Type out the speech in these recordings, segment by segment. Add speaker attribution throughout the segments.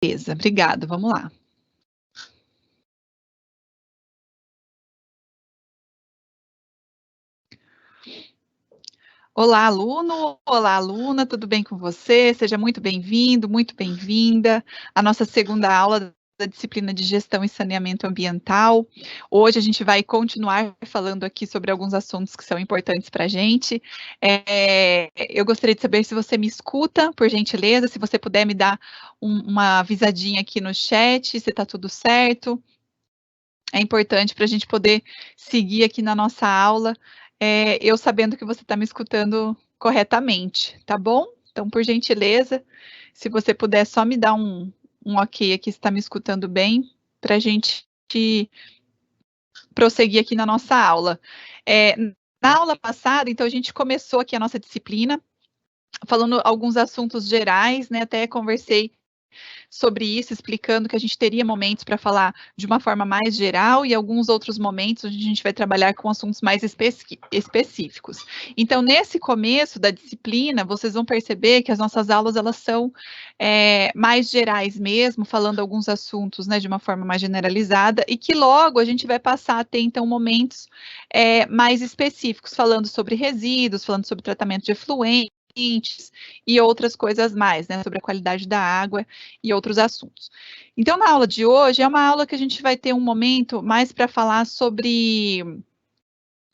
Speaker 1: Beleza, obrigada, vamos lá. Olá, aluno! Olá, aluna, tudo bem com você? Seja muito bem-vindo, muito bem-vinda à nossa segunda aula da disciplina de Gestão e Saneamento Ambiental. Hoje a gente vai continuar falando aqui sobre alguns assuntos que são importantes para a gente. Eu gostaria de saber se você me escuta, por gentileza, se você puder me dar uma avisadinha aqui no chat, se está tudo certo. É importante para a gente poder seguir aqui na nossa aula, eu sabendo que você está me escutando corretamente, tá bom? Então, por gentileza, se você puder só me dar um ok aqui, se está me escutando bem, para a gente prosseguir aqui na nossa aula. Na aula passada, então, a gente começou aqui a nossa disciplina, falando alguns assuntos gerais, né? Até conversei sobre isso, explicando que a gente teria momentos para falar de uma forma mais geral e alguns outros momentos onde a gente vai trabalhar com assuntos mais específicos. Então, nesse começo da disciplina, vocês vão perceber que as nossas aulas elas são mais gerais mesmo, falando alguns assuntos, né, de uma forma mais generalizada, e que logo a gente vai passar a ter, então, momentos mais específicos, falando sobre resíduos, falando sobre tratamento de efluentes, e outras coisas mais, né, sobre a qualidade da água e outros assuntos. Então, na aula de hoje, é uma aula que a gente vai ter um momento mais para falar sobre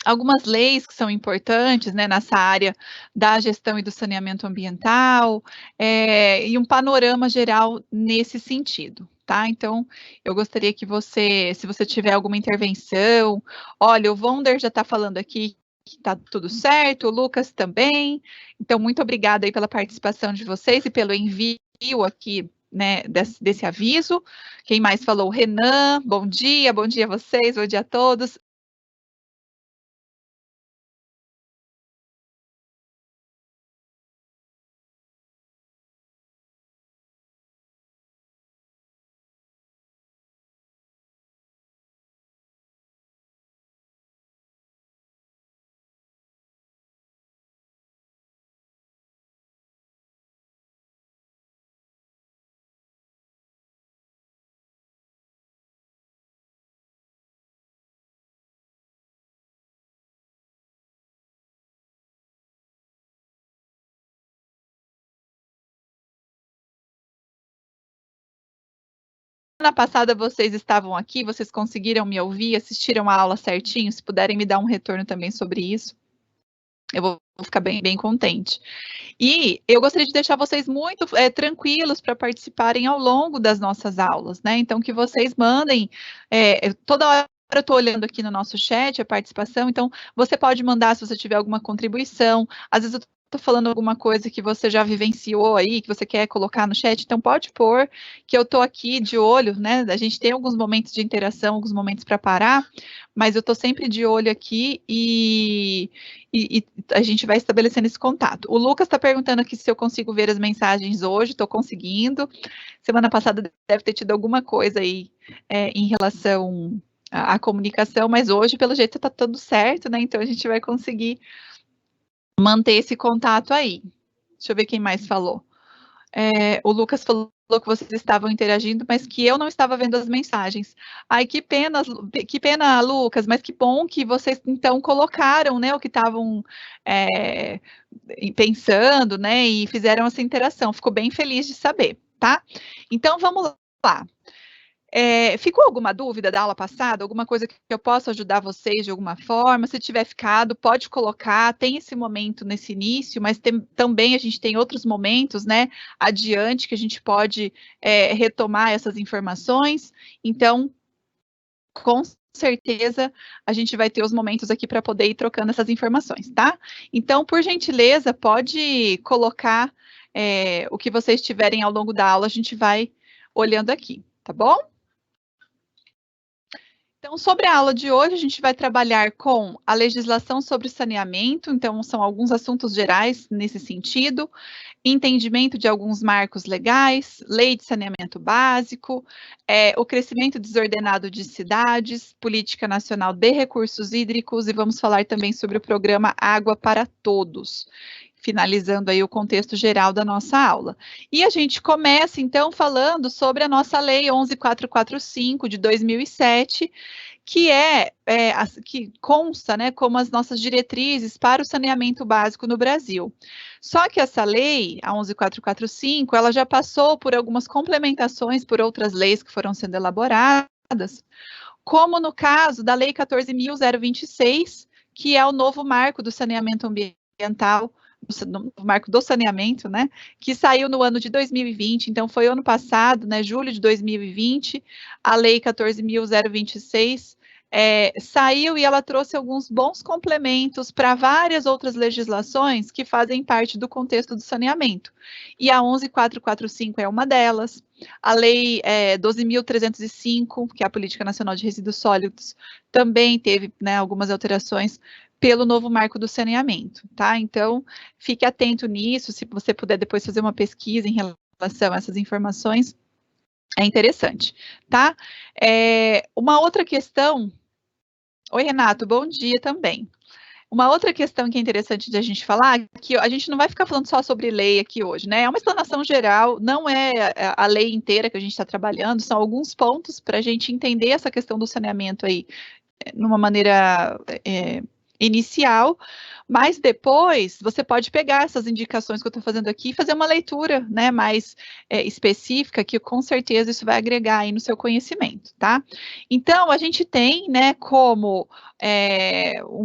Speaker 1: algumas leis que são importantes, né, nessa área da gestão e do saneamento ambiental, e um panorama geral nesse sentido, tá? Então, eu gostaria que você, se você tiver alguma intervenção, olha, o Wonder já está falando aqui que está tudo certo, o Lucas também, então, muito obrigada aí pela participação de vocês e pelo envio aqui, né, desse aviso. Quem mais falou? Renan, bom dia a vocês, bom dia a todos. Semana passada vocês estavam aqui, vocês conseguiram me ouvir, assistiram a aula certinho? Se puderem me dar um retorno também sobre isso, eu vou ficar bem contente. E eu gostaria de deixar vocês muito tranquilos para participarem ao longo das nossas aulas, né? Então, que vocês mandem, toda hora eu estou olhando aqui no nosso chat a participação, então você pode mandar se você tiver alguma contribuição, às vezes eu estou falando alguma coisa que você já vivenciou aí, que você quer colocar no chat, então pode pôr, que eu estou aqui de olho, né? A gente tem alguns momentos de interação, alguns momentos para parar, mas eu estou sempre de olho aqui e a gente vai estabelecendo esse contato. O Lucas está perguntando aqui se eu consigo ver as mensagens hoje, estou conseguindo. Semana passada deve ter tido alguma coisa aí em relação à comunicação, mas hoje, pelo jeito, está tudo certo, né? Então a gente vai conseguir manter esse contato aí. Deixa eu ver quem mais falou. O Lucas falou que vocês estavam interagindo, mas que eu não estava vendo as mensagens. Ai, que pena, Lucas, mas que bom que vocês, então, colocaram, né, o que estavam pensando, né, e fizeram essa interação. Fico bem feliz de saber, tá? Então, vamos lá. Ficou alguma dúvida da aula passada? Alguma coisa que eu possa ajudar vocês de alguma forma? Se tiver ficado, pode colocar. Tem esse momento nesse início, mas também a gente tem outros momentos, né, adiante que a gente pode retomar essas informações. Então, com certeza, a gente vai ter os momentos aqui para poder ir trocando essas informações, tá? Então, por gentileza, pode colocar o que vocês tiverem ao longo da aula, a gente vai olhando aqui, tá bom? Então, sobre a aula de hoje, a gente vai trabalhar com a legislação sobre saneamento, então são alguns assuntos gerais nesse sentido, entendimento de alguns marcos legais, lei de saneamento básico, o crescimento desordenado de cidades, política nacional de recursos hídricos e vamos falar também sobre o programa Água para Todos. finalizando aí o contexto geral da nossa aula. E a gente começa, então, falando sobre a nossa Lei 11.445, de 2007, que que consta, né, como as nossas diretrizes para o saneamento básico no Brasil. Só que essa lei, a 11.445, ela já passou por algumas complementações por outras leis que foram sendo elaboradas, como no caso da Lei 14.026, que é o novo marco do saneamento ambiental, no marco do saneamento, né, que saiu no ano de 2020, então foi ano passado, né, julho de 2020, a Lei 14.026 saiu e ela trouxe alguns bons complementos para várias outras legislações que fazem parte do contexto do saneamento. E a 11.445 é uma delas. A Lei 12.305, que é a Política Nacional de Resíduos Sólidos, também teve, né, algumas alterações pelo novo marco do saneamento, tá? Então, fique atento nisso, se você puder depois fazer uma pesquisa em relação a essas informações, é interessante, tá? Uma outra questão... Oi, Renato, bom dia também. Uma outra questão que é interessante de a gente falar, que a gente não vai ficar falando só sobre lei aqui hoje, né? É uma explanação geral, não é a lei inteira que a gente está trabalhando, são alguns pontos para a gente entender essa questão do saneamento aí, numa maneira inicial, mas depois você pode pegar essas indicações que eu estou fazendo aqui e fazer uma leitura, né, mais específica, que com certeza isso vai agregar aí no seu conhecimento, tá? Então, a gente tem, né, como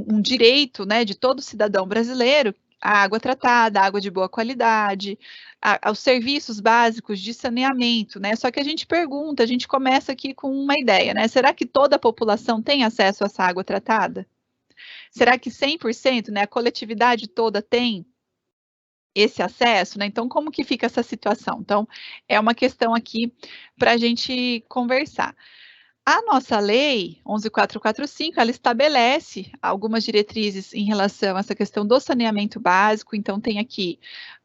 Speaker 1: um direito, né, de todo cidadão brasileiro, a água tratada, a água de boa qualidade, aos serviços básicos de saneamento, né? Só que a gente pergunta, a gente começa aqui com uma ideia, né? Será que toda a população tem acesso a essa água tratada? Será que 100%, né, a coletividade toda tem esse acesso, né? Então, como que fica essa situação? Então, é uma questão aqui para a gente conversar. A nossa lei 11.445, ela estabelece algumas diretrizes em relação a essa questão do saneamento básico, então tem aqui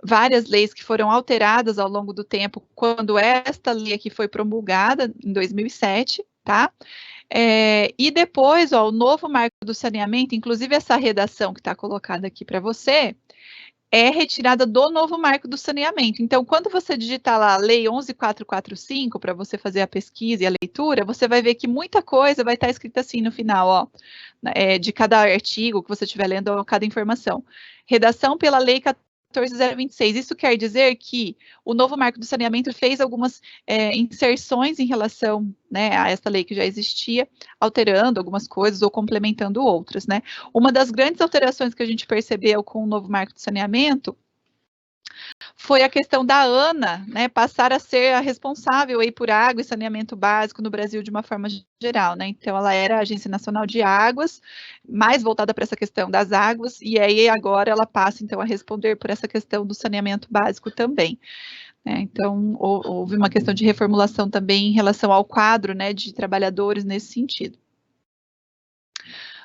Speaker 1: várias leis que foram alteradas ao longo do tempo, quando esta lei aqui foi promulgada, em 2007, tá? E depois, ó, o novo marco do saneamento, inclusive essa redação que está colocada aqui para você, é retirada do novo marco do saneamento. Então, quando você digitar lá a Lei 11.445, para você fazer a pesquisa e a leitura, você vai ver que muita coisa vai estar escrita assim no final, ó, de cada artigo que você estiver lendo, ou cada informação. Redação pela Lei 14.026. Isso quer dizer que o novo marco do saneamento fez algumas inserções em relação, né, a essa lei que já existia, alterando algumas coisas ou complementando outras, né? Uma das grandes alterações que a gente percebeu com o novo marco do saneamento foi a questão da ANA, né, passar a ser a responsável aí por água e saneamento básico no Brasil de uma forma geral, né? Então, ela era a Agência Nacional de Águas, mais voltada para essa questão das águas, e aí agora ela passa, então, a responder por essa questão do saneamento básico também. Então, houve uma questão de reformulação também em relação ao quadro, né, de trabalhadores nesse sentido.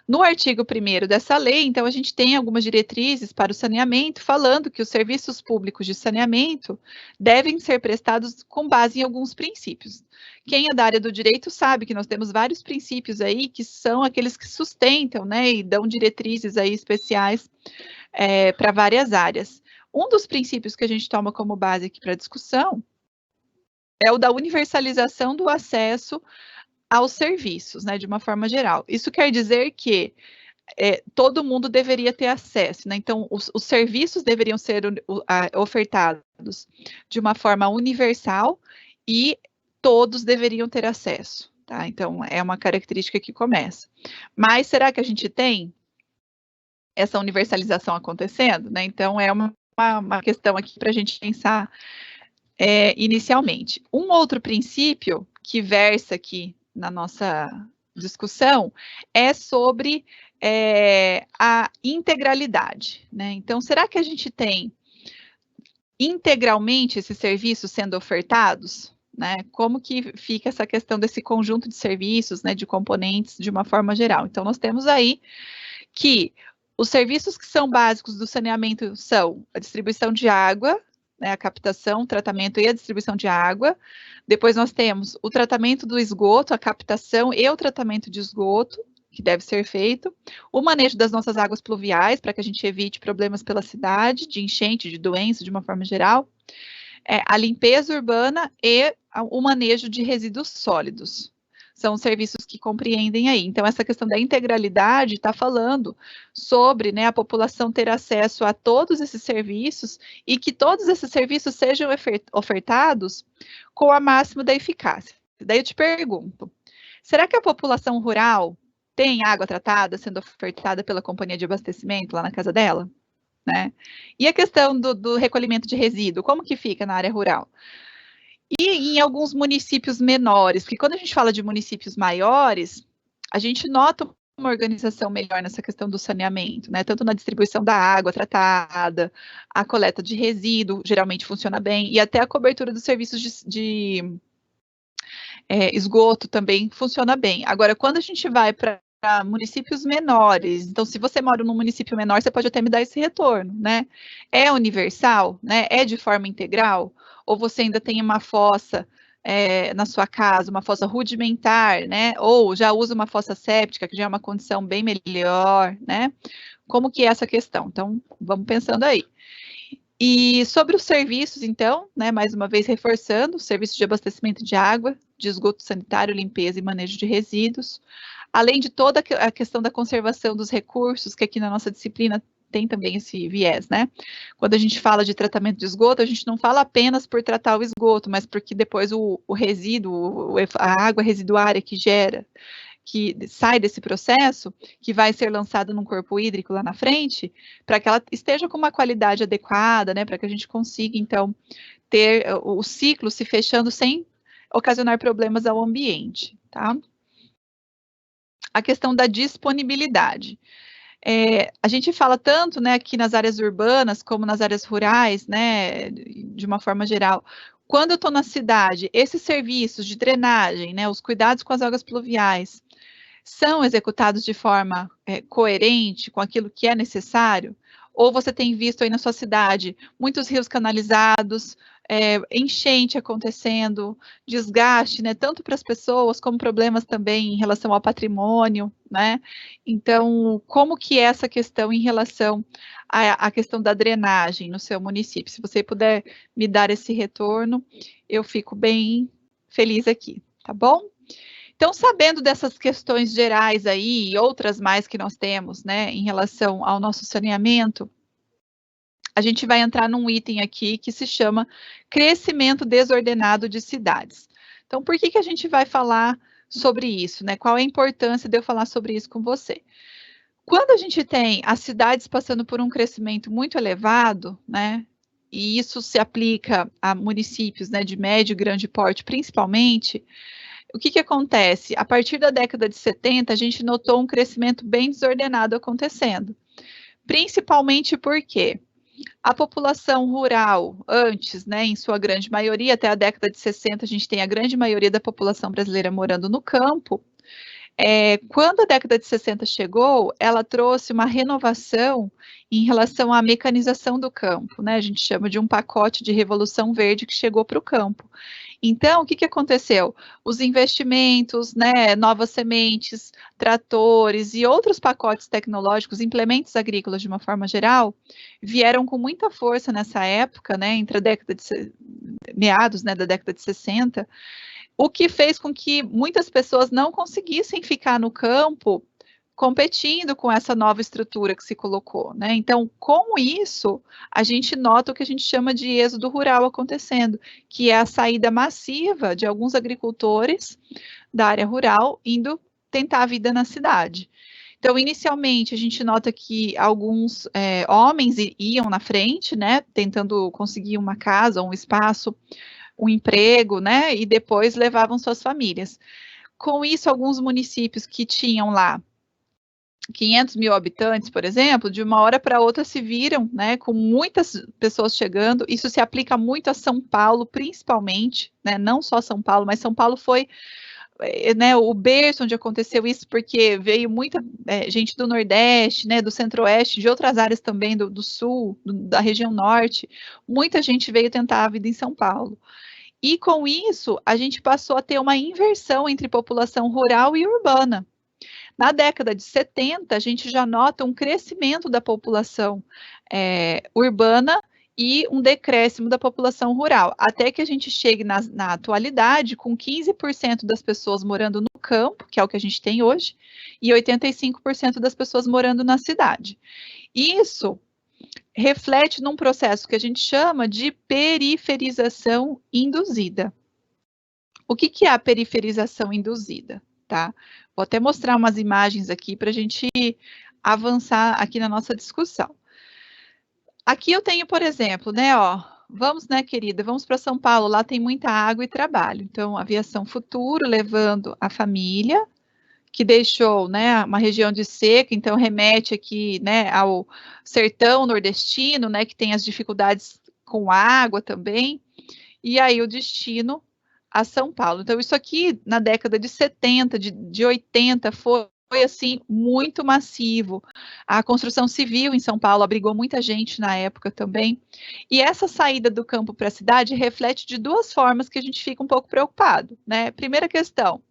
Speaker 1: No artigo 1º dessa lei, então, a gente tem algumas diretrizes para o saneamento, falando que os serviços públicos de saneamento devem ser prestados com base em alguns princípios. Quem é da área do direito sabe que nós temos vários princípios aí, que são aqueles que sustentam, né, e dão diretrizes aí especiais para várias áreas. Um dos princípios que a gente toma como base aqui para a discussão é o da universalização do acesso aos serviços, né, de uma forma geral. Isso quer dizer que todo mundo deveria ter acesso, né? Então, os serviços deveriam ser ofertados de uma forma universal e todos deveriam ter acesso, tá? Então, é uma característica que começa. Mas será que a gente tem essa universalização acontecendo, né? Então, é uma questão aqui para a gente pensar inicialmente. Um outro princípio que versa aqui na nossa discussão é sobre a integralidade, né? Então, será que a gente tem integralmente esses serviços sendo ofertados, né? Como que fica essa questão desse conjunto de serviços, né, de componentes de uma forma geral? Então, nós temos aí que os serviços que são básicos do saneamento são a distribuição de água, né, a captação, o tratamento e a distribuição de água. Depois nós temos o tratamento do esgoto, a captação e o tratamento de esgoto, que deve ser feito, o manejo das nossas águas pluviais, para que a gente evite problemas pela cidade, de enchente, de doença, de uma forma geral, a limpeza urbana e o manejo de resíduos sólidos. São os serviços que compreendem aí. Então, essa questão da integralidade está falando sobre, né, a população ter acesso a todos esses serviços e que todos esses serviços sejam ofertados com a máxima da eficácia. Daí eu te pergunto, será que a população rural tem água tratada sendo ofertada pela companhia de abastecimento lá na casa dela? Né? E a questão do recolhimento de resíduo, como que fica na área rural? E em alguns municípios menores, porque quando a gente fala de municípios maiores, a gente nota uma organização melhor nessa questão do saneamento, né? Tanto na distribuição da água tratada, a coleta de resíduo geralmente funciona bem, e até a cobertura dos serviços de esgoto também funciona bem. Agora, quando a gente vai para municípios menores, então se você mora num município menor, você pode até me dar esse retorno, né? É universal, né? É de forma integral? Ou você ainda tem uma fossa na sua casa, uma fossa rudimentar, né? Ou já usa uma fossa séptica, que já é uma condição bem melhor, né? Como que é essa questão? Então, vamos pensando aí. E sobre os serviços, então, né, mais uma vez reforçando, serviço de abastecimento de água, de esgoto sanitário, limpeza e manejo de resíduos, além de toda a questão da conservação dos recursos, que aqui na nossa disciplina tem também esse viés, né? Quando a gente fala de tratamento de esgoto, a gente não fala apenas por tratar o esgoto, mas porque depois o resíduo, a água residuária que gera, que sai desse processo, que vai ser lançado num corpo hídrico lá na frente, para que ela esteja com uma qualidade adequada, né, para que a gente consiga, então, ter o ciclo se fechando sem ocasionar problemas ao ambiente, tá? A questão da disponibilidade. A gente fala tanto, né, aqui nas áreas urbanas, como nas áreas rurais, né, de uma forma geral. Quando eu estou na cidade, esses serviços de drenagem, né, os cuidados com as águas pluviais, são executados de forma coerente com aquilo que é necessário? Ou você tem visto aí na sua cidade muitos rios canalizados, enchente acontecendo, desgaste, né, tanto para as pessoas como problemas também em relação ao patrimônio, né? Então, como que é essa questão em relação à questão da drenagem no seu município? Se você puder me dar esse retorno, eu fico bem feliz aqui, tá bom? Então, sabendo dessas questões gerais aí, e outras mais que nós temos, né, em relação ao nosso saneamento, a gente vai entrar num item aqui que se chama crescimento desordenado de cidades. Então, por que a gente vai falar sobre isso, né? Qual é a importância de eu falar sobre isso com você? Quando a gente tem as cidades passando por um crescimento muito elevado, né, e isso se aplica a municípios, né, de médio e grande porte, principalmente, o que acontece? A partir da década de 70, a gente notou um crescimento bem desordenado acontecendo. Principalmente porque a população rural, antes, né, em sua grande maioria, até a década de 60, a gente tem a grande maioria da população brasileira morando no campo. Quando a década de 60 chegou, ela trouxe uma renovação em relação à mecanização do campo, né? A gente chama de um pacote de revolução verde que chegou para o campo. Então, o que aconteceu? Os investimentos, né, novas sementes, tratores e outros pacotes tecnológicos, implementos agrícolas de uma forma geral, vieram com muita força nessa época, né, entre a década de meados, né, da década de 60, o que fez com que muitas pessoas não conseguissem ficar no campo competindo com essa nova estrutura que se colocou, né? Então, com isso, a gente nota o que a gente chama de êxodo rural acontecendo, que é a saída massiva de alguns agricultores da área rural indo tentar a vida na cidade. Então, inicialmente, a gente nota que alguns homens iam na frente, né, tentando conseguir uma casa, um espaço, um emprego, né, e depois levavam suas famílias. Com isso, alguns municípios que tinham lá 500 mil habitantes, por exemplo, de uma hora para outra se viram, né, com muitas pessoas chegando. Isso se aplica muito a São Paulo, principalmente, né, não só São Paulo, mas São Paulo foi, né, o berço onde aconteceu isso, porque veio muita gente do Nordeste, né, do Centro-Oeste, de outras áreas também, do Sul, da região Norte. Muita gente veio tentar a vida em São Paulo. E com isso, a gente passou a ter uma inversão entre população rural e urbana. Na década de 70, a gente já nota um crescimento da população urbana e um decréscimo da população rural, até que a gente chegue na atualidade com 15% das pessoas morando no campo, que é o que a gente tem hoje, e 85% das pessoas morando na cidade. Isso reflete num processo que a gente chama de periferização induzida. O que é a periferização induzida? Tá? Vou até mostrar umas imagens aqui para a gente avançar aqui na nossa discussão. Aqui eu tenho, por exemplo, né, ó, vamos, né, querida, vamos para São Paulo, lá tem muita água e trabalho. Então, Aviação Futuro levando a família, que deixou, né, uma região de seca, então remete aqui, né, ao sertão nordestino, né, que tem as dificuldades com água também, e aí o destino a São Paulo. Então, isso aqui, na década de 70, de 80, foi assim, muito massivo. A construção civil em São Paulo abrigou muita gente na época também. E essa saída do campo para a cidade reflete de duas formas que a gente fica um pouco preocupado, né? Primeira questão,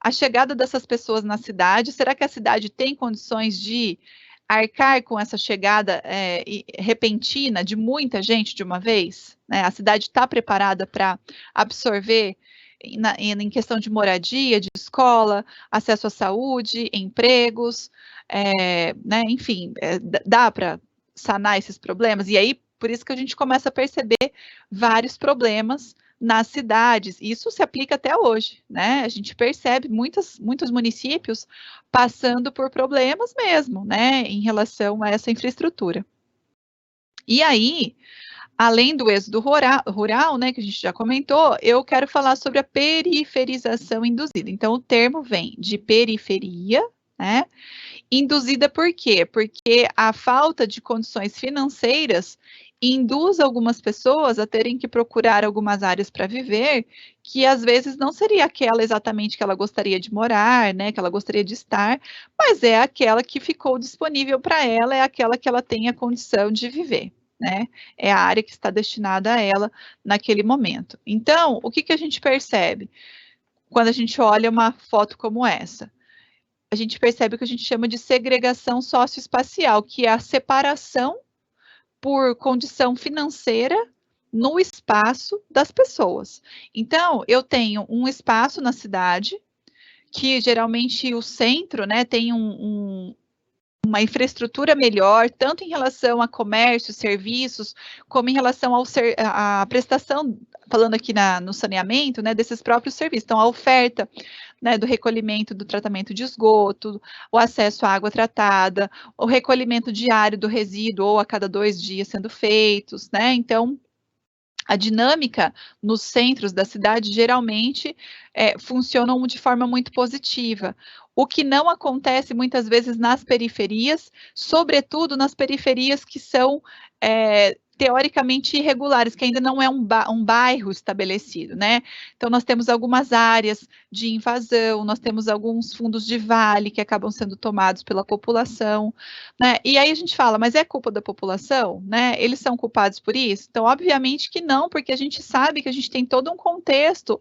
Speaker 1: a chegada dessas pessoas na cidade, será que a cidade tem condições de arcar com essa chegada repentina de muita gente de uma vez? Né? A cidade está preparada para absorver em questão de moradia, de escola, acesso à saúde, empregos, né, enfim, dá para sanar esses problemas? E aí, por isso que a gente começa a perceber vários problemas nas cidades. Isso se aplica até hoje, né? A gente percebe muitos municípios passando por problemas mesmo, né, em relação a essa infraestrutura. E aí, além do êxodo rural, né, que a gente já comentou, eu quero falar sobre a periferização induzida. Então, o termo vem de periferia, né? Induzida por quê? Porque a falta de condições financeiras induz algumas pessoas a terem que procurar algumas áreas para viver, que às vezes não seria aquela exatamente que ela gostaria de morar, né, que ela gostaria de estar, mas é aquela que ficou disponível para ela, é aquela que ela tem a condição de viver. Né? É a área que está destinada a ela naquele momento. Então, o que a gente percebe quando a gente olha uma foto como essa? A gente percebe o que a gente chama de segregação socioespacial, que é a separação por condição financeira no espaço das pessoas. Então, eu tenho um espaço na cidade, que geralmente o centro, né, tem uma infraestrutura melhor, tanto em relação a comércio, serviços, como em relação à prestação, falando aqui no saneamento, né, desses próprios serviços. Então, a oferta, né, do recolhimento do tratamento de esgoto, o acesso à água tratada, o recolhimento diário do resíduo, ou a cada 2 dias sendo feitos, né, então, a dinâmica nos centros da cidade geralmente funcionam de forma muito positiva. O que não acontece muitas vezes nas periferias, sobretudo nas periferias que são teoricamente irregulares, que ainda não é um bairro estabelecido, né? Então, nós temos algumas áreas de invasão, nós temos alguns fundos de vale que acabam sendo tomados pela população, né? E aí a gente fala, mas é culpa da população, né? Eles são culpados por isso? Então, obviamente que não, porque a gente sabe que a gente tem todo um contexto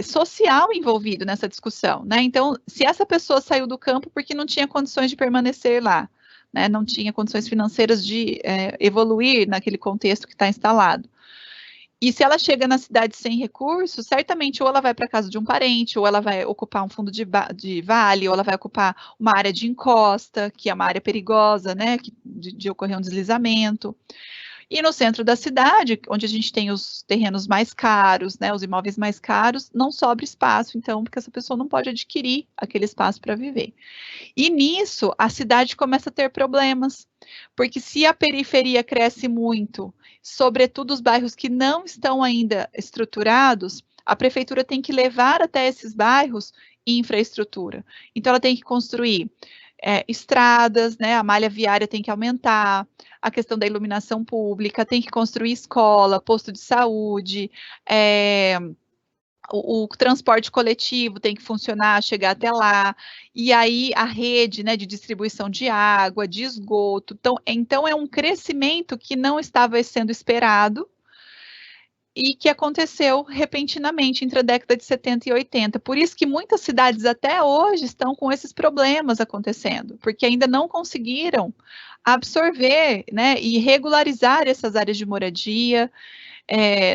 Speaker 1: social envolvido nessa discussão, né? Então, se essa pessoa saiu do campo porque não tinha condições de permanecer lá, né? Não tinha condições financeiras de evoluir naquele contexto que está instalado. E se ela chega na cidade sem recursos, certamente ou ela vai para a casa de um parente, ou ela vai ocupar um fundo de vale, ou ela vai ocupar uma área de encosta, que é uma área perigosa, né, de ocorrer um deslizamento. E no centro da cidade, onde a gente tem os terrenos mais caros, né, os imóveis mais caros, não sobra espaço, então, porque essa pessoa não pode adquirir aquele espaço para viver. E nisso, a cidade começa a ter problemas, porque se a periferia cresce muito, sobretudo os bairros que não estão ainda estruturados, a prefeitura tem que levar até esses bairros infraestrutura. Então, ela tem que construir estradas, né, a malha viária tem que aumentar, a questão da iluminação pública, tem que construir escola, posto de saúde, o transporte coletivo tem que funcionar, chegar até lá, e aí a rede, né, de distribuição de água, de esgoto, então é um crescimento que não estava sendo esperado, e que aconteceu repentinamente entre a década de 70 e 80. Por isso que muitas cidades até hoje estão com esses problemas acontecendo, porque ainda não conseguiram absorver, né, e regularizar essas áreas de moradia,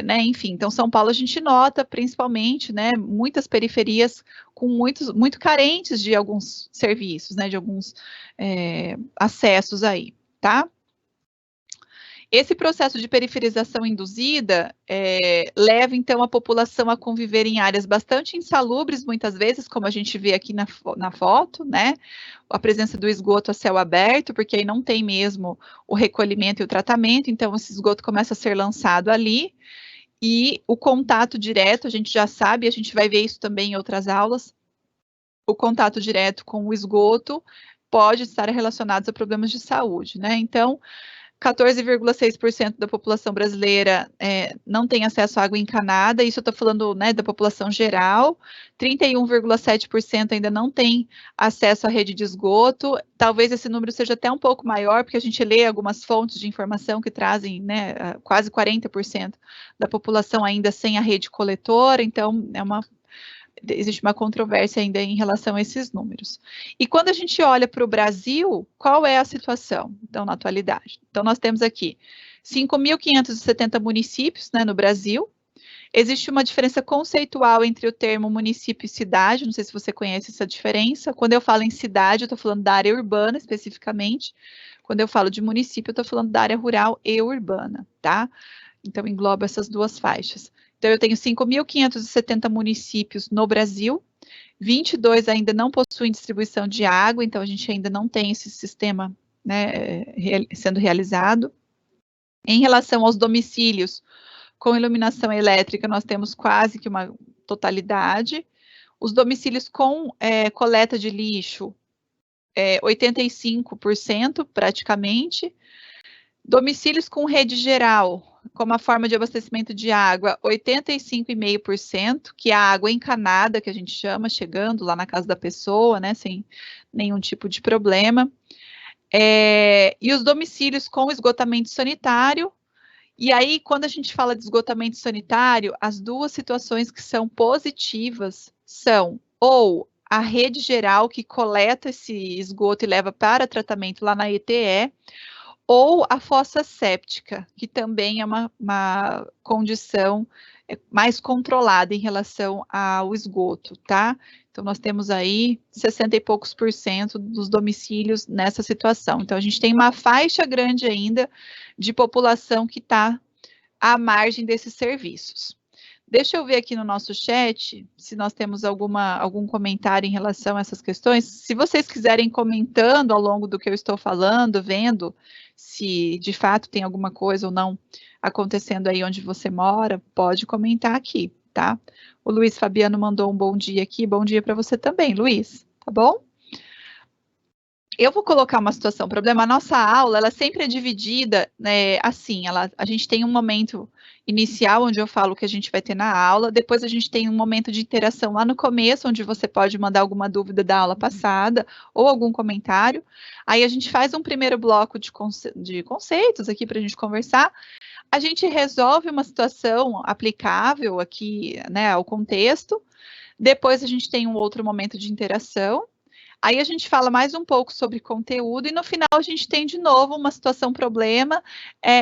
Speaker 1: né, enfim. Então, São Paulo a gente nota, principalmente, né, muitas periferias com muito carentes de alguns serviços, né, de alguns acessos aí, tá? Esse processo de periferização induzida leva, então, a população a conviver em áreas bastante insalubres, muitas vezes, como a gente vê aqui na foto, né? A presença do esgoto a céu aberto, porque aí não tem mesmo o recolhimento e o tratamento, então esse esgoto começa a ser lançado ali, e o contato direto, a gente já sabe, a gente vai ver isso também em outras aulas, o contato direto com o esgoto pode estar relacionado a problemas de saúde, né? Então, 14,6% da população brasileira não tem acesso à água encanada, isso eu estou falando, né, da população geral, 31,7% ainda não tem acesso à rede de esgoto, talvez esse número seja até um pouco maior, porque a gente lê algumas fontes de informação que trazem, né, quase 40% da população ainda sem a rede coletora, então existe uma controvérsia ainda em relação a esses números. E quando a gente olha para o Brasil, qual é a situação, então, na atualidade? Então, nós temos aqui 5.570 municípios, né, no Brasil. Existe uma diferença conceitual entre o termo município e cidade, não sei se você conhece essa diferença. Quando eu falo em cidade, eu estou falando da área urbana, especificamente. Quando eu falo de município, eu estou falando da área rural e urbana, tá? Então, engloba essas duas faixas. Então, eu tenho 5.570 municípios no Brasil, 22 ainda não possuem distribuição de água, então a gente ainda não tem esse sistema, né, sendo realizado. Em relação aos domicílios com iluminação elétrica, nós temos quase que uma totalidade. Os domicílios com coleta de lixo, 85% praticamente. Domicílios com rede geral, como a forma de abastecimento de água, 85,5%, que é a água encanada, que a gente chama, chegando lá na casa da pessoa, né, sem nenhum tipo de problema. E os domicílios com esgotamento sanitário, e aí, quando a gente fala de esgotamento sanitário, as duas situações que são positivas são ou a rede geral que coleta esse esgoto e leva para tratamento lá na ETE, ou a fossa séptica, que também é uma condição mais controlada em relação ao esgoto, tá? Então, nós temos aí 60 e poucos % dos domicílios nessa situação. Então, a gente tem uma faixa grande ainda de população que está à margem desses serviços. Deixa eu ver aqui no nosso chat se nós temos algum comentário em relação a essas questões. Se vocês quiserem comentando ao longo do que eu estou falando, vendo se de fato tem alguma coisa ou não acontecendo aí onde você mora, pode comentar aqui, tá? O Luiz Fabiano mandou um bom dia aqui, bom dia para você também, Luiz, tá bom? Eu vou colocar uma situação, problema, a nossa aula, ela sempre é dividida, né, assim, a gente tem um momento inicial, onde eu falo o que a gente vai ter na aula, depois a gente tem um momento de interação lá no começo, onde você pode mandar alguma dúvida da aula passada, ou algum comentário, aí a gente faz um primeiro bloco de conceitos aqui para a gente conversar, a gente resolve uma situação aplicável aqui, né, ao contexto, depois a gente tem um outro momento de interação, aí a gente fala mais um pouco sobre conteúdo e no final a gente tem de novo uma situação problema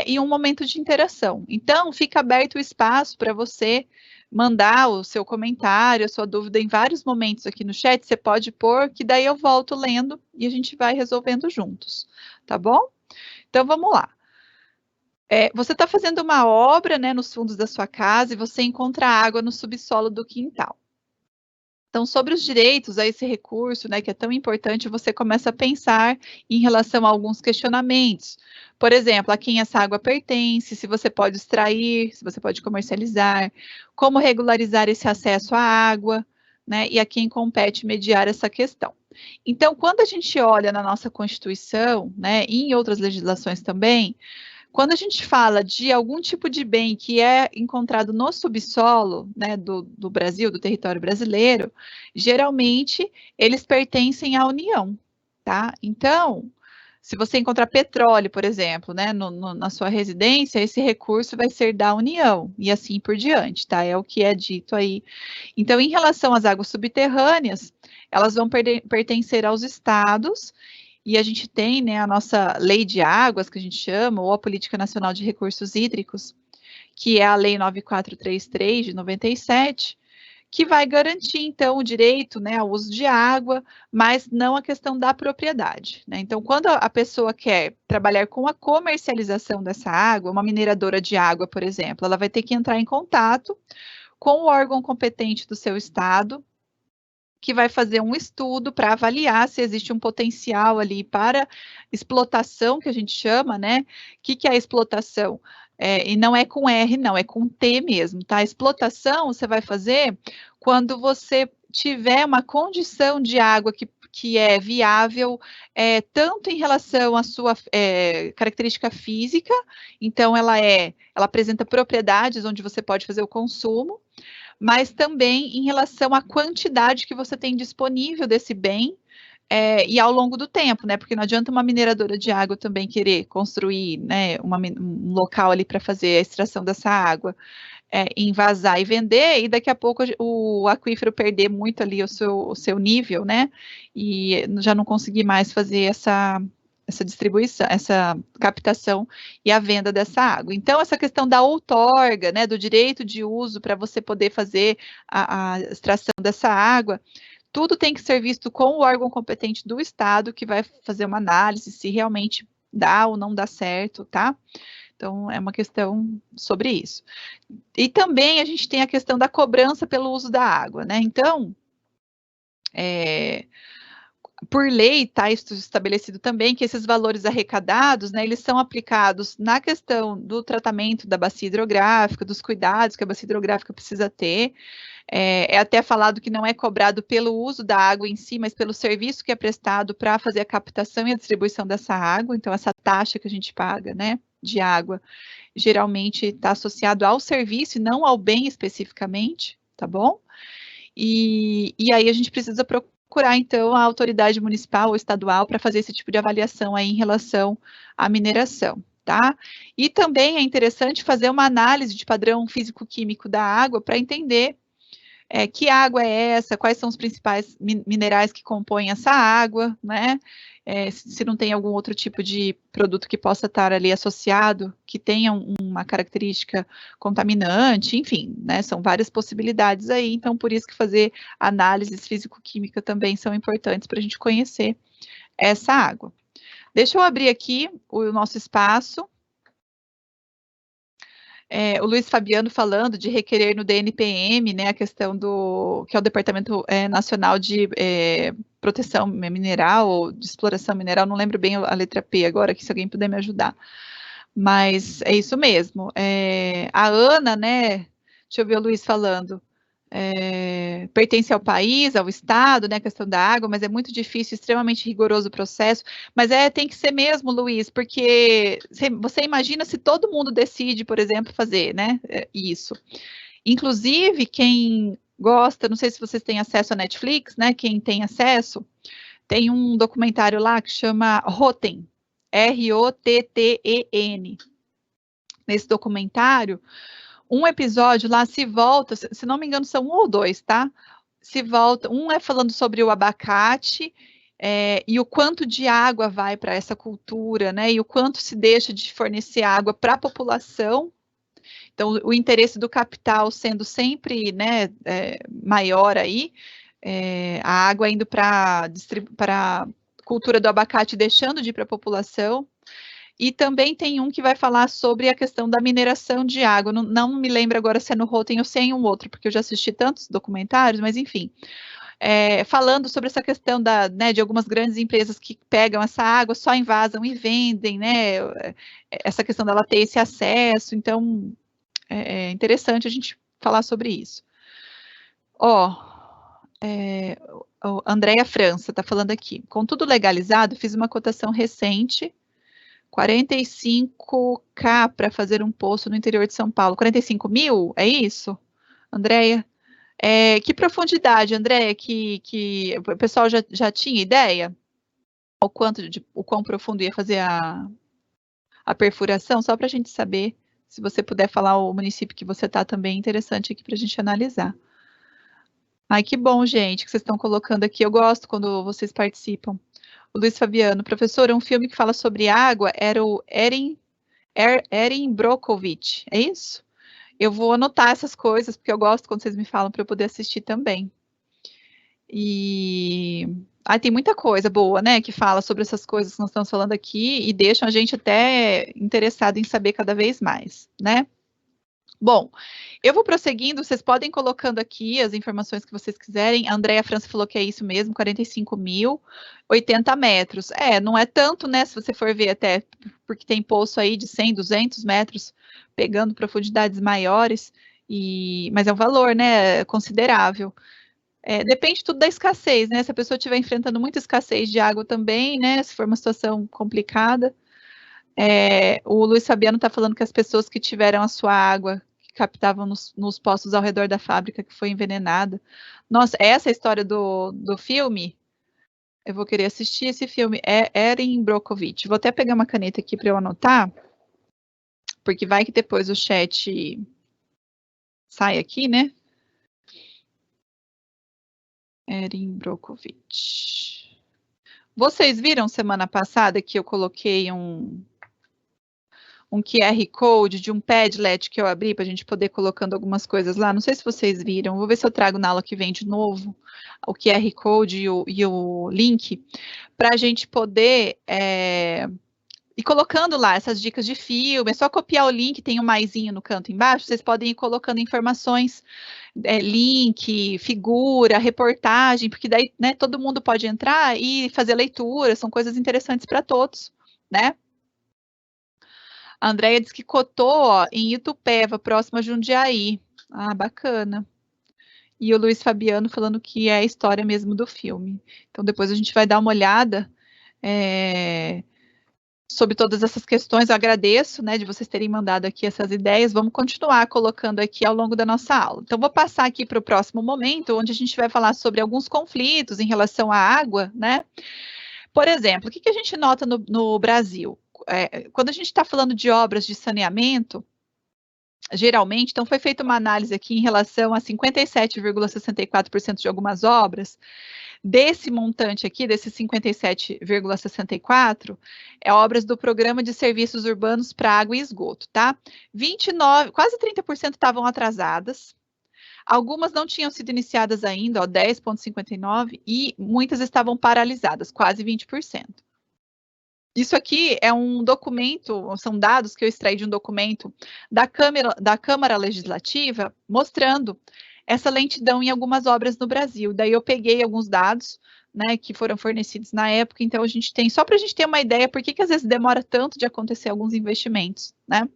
Speaker 1: e um momento de interação. Então, fica aberto o espaço para você mandar o seu comentário, a sua dúvida em vários momentos aqui no chat, você pode pôr, que daí eu volto lendo e a gente vai resolvendo juntos, tá bom? Então, vamos lá. Você está fazendo uma obra, né, nos fundos da sua casa e você encontra água no subsolo do quintal. Então, sobre os direitos a esse recurso, né, que é tão importante, você começa a pensar em relação a alguns questionamentos. Por exemplo, a quem essa água pertence, se você pode extrair, se você pode comercializar, como regularizar esse acesso à água, né, e a quem compete mediar essa questão. Então, quando a gente olha na nossa Constituição, né, e em outras legislações também, quando a gente fala de algum tipo de bem que é encontrado no subsolo, né, do Brasil, do território brasileiro, geralmente eles pertencem à União, tá? Então, Se você encontrar petróleo, por exemplo, né, na sua residência, esse recurso vai ser da União, e assim por diante, tá? É o que é dito aí. Então, em relação às águas subterrâneas, elas vão pertencer aos estados, e a gente tem, né, a nossa lei de águas, que a gente chama, ou a Política Nacional de Recursos Hídricos, que é a Lei 9433 de 97, que vai garantir, então, o direito, né, ao uso de água, mas não a questão da propriedade, né? Então, quando a pessoa quer trabalhar com a comercialização dessa água, uma mineradora de água, por exemplo, ela vai ter que entrar em contato com o órgão competente do seu estado, que vai fazer um estudo para avaliar se existe um potencial ali para explotação, que a gente chama, né? O que é a explotação? E não é com R, não, é com T mesmo, tá? Explotação você vai fazer quando você tiver uma condição de água que é viável, tanto em relação à sua característica física, então ela apresenta propriedades onde você pode fazer o consumo, mas também em relação à quantidade que você tem disponível desse bem, e ao longo do tempo, né? Porque não adianta uma mineradora de água também querer construir, né, um local ali para fazer a extração dessa água, envasar e vender, e daqui a pouco o aquífero perder muito ali o seu nível, né? E já não conseguir mais fazer essa distribuição, essa captação e a venda dessa água. Então, essa questão da outorga, né, do direito de uso para você poder fazer a extração dessa água, tudo tem que ser visto com o órgão competente do Estado, que vai fazer uma análise se realmente dá ou não dá certo, tá? Então, é uma questão sobre isso. E também a gente tem a questão da cobrança pelo uso da água, né? Então, por lei, está estabelecido também que esses valores arrecadados, né, eles são aplicados na questão do tratamento da bacia hidrográfica, dos cuidados que a bacia hidrográfica precisa ter. É até falado que não é cobrado pelo uso da água em si, mas pelo serviço que é prestado para fazer a captação e a distribuição dessa água. Então, essa taxa que a gente paga, né, de água, geralmente está associado ao serviço e não ao bem especificamente, tá bom? E aí a gente precisa procurar, então, a autoridade municipal ou estadual para fazer esse tipo de avaliação aí em relação à mineração, tá? E também é interessante fazer uma análise de padrão físico-químico da água para entender que água é essa, quais são os principais minerais que compõem essa água, né? Se não tem algum outro tipo de produto que possa estar ali associado, que tenha uma característica contaminante, enfim, né? São várias possibilidades aí, então por isso que fazer análises físico-química também são importantes para a gente conhecer essa água. Deixa eu abrir aqui o nosso espaço. O Luiz Fabiano falando de requerer no DNPM, né, a questão que é o Departamento Nacional de Proteção Mineral, ou de Exploração Mineral, não lembro bem a letra P agora, que se alguém puder me ajudar. Mas é isso mesmo. A Ana, né, deixa eu ver o Luiz falando, pertence ao país, ao Estado, né, a questão da água, mas é muito difícil, extremamente rigoroso o processo, mas tem que ser mesmo, Luiz, porque você imagina se todo mundo decide, por exemplo, fazer, né, isso. Inclusive, quem gosta, não sei se vocês têm acesso à Netflix, né, quem tem acesso, tem um documentário lá que chama Rotten, R-O-T-T-E-N. Nesse documentário, um episódio lá se volta, se não me engano, são 1 ou 2, tá? Se volta, um é falando sobre o abacate e o quanto de água vai para essa cultura, né? E o quanto se deixa de fornecer água para a população. Então, o interesse do capital sendo sempre, né, maior aí, a água indo para a cultura do abacate, deixando de ir para a população. E também tem um que vai falar sobre a questão da mineração de água. Não me lembro agora se é no Rotten ou se é em um outro, porque eu já assisti tantos documentários, mas enfim. Falando sobre essa questão né, de algumas grandes empresas que pegam essa água, só invasam e vendem, né? Essa questão dela ter esse acesso. Então, é interessante a gente falar sobre isso. Andréia França está falando aqui. Com tudo legalizado, fiz uma cotação recente, 45K para fazer um poço no interior de São Paulo. 45 mil? É isso, Andréia? Que profundidade, Andréia, que o pessoal já tinha ideia? o quão profundo ia fazer a perfuração, só para a gente saber. Se você puder falar o município que você está também, interessante aqui para a gente analisar. Ai, que bom, gente, que vocês estão colocando aqui. Eu gosto quando vocês participam. O Luiz Fabiano, professor, um filme que fala sobre água era o Erin Brockovich, é isso? Eu vou anotar essas coisas, porque eu gosto quando vocês me falam para eu poder assistir também. E tem muita coisa boa, né, que fala sobre essas coisas que nós estamos falando aqui e deixam a gente até interessado em saber cada vez mais, né? Bom, eu vou prosseguindo, vocês podem ir colocando aqui as informações que vocês quiserem. A Andréia França falou que é isso mesmo, 45 mil, 80 metros. Não é tanto, né, se você for ver até, porque tem poço aí de 100, 200 metros, pegando profundidades maiores, mas é um valor, né, considerável. Depende tudo da escassez, né, se a pessoa estiver enfrentando muita escassez de água também, né, se for uma situação complicada. O Luiz Fabiano está falando que as pessoas que tiveram a sua água captavam nos poços ao redor da fábrica que foi envenenada. Nossa, essa é a história do filme? Eu vou querer assistir esse filme. Erin Brockovich. Vou até pegar uma caneta aqui para eu anotar, porque vai que depois o chat sai aqui, né? Erin Brockovich. Vocês viram semana passada que eu coloquei um QR Code de um Padlet que eu abri para a gente poder colocando algumas coisas lá. Não sei se vocês viram. Vou ver se eu trago na aula que vem de novo o QR Code e o link para a gente poder ir colocando lá essas dicas de filme. É só copiar o link, tem um maisinho no canto embaixo. Vocês podem ir colocando informações, link, figura, reportagem, porque daí, né, todo mundo pode entrar e fazer leitura. São coisas interessantes para todos, né? A Andréia diz que cotou em Itupeva, próximo a Jundiaí. Bacana. E o Luiz Fabiano falando que é a história mesmo do filme. Então, depois a gente vai dar uma olhada sobre todas essas questões. Eu agradeço, né, de vocês terem mandado aqui essas ideias. Vamos continuar colocando aqui ao longo da nossa aula. Então, vou passar aqui para o próximo momento, onde a gente vai falar sobre alguns conflitos em relação à água, né? Por exemplo, o que a gente nota no Brasil? Quando a gente está falando de obras de saneamento, geralmente, então foi feita uma análise aqui em relação a 57,64% de algumas obras. Desse montante aqui, desses 57,64%, obras do Programa de Serviços Urbanos para Água e Esgoto, tá? 29, quase 30% estavam atrasadas. Algumas não tinham sido iniciadas ainda, 10,59%, e muitas estavam paralisadas, quase 20%. Isso aqui é um documento, são dados que eu extraí de um documento da Câmara Legislativa, mostrando essa lentidão em algumas obras no Brasil. Daí eu peguei alguns dados, né, que foram fornecidos na época, então a gente tem, só para a gente ter uma ideia, por que às vezes demora tanto de acontecer alguns investimentos, né?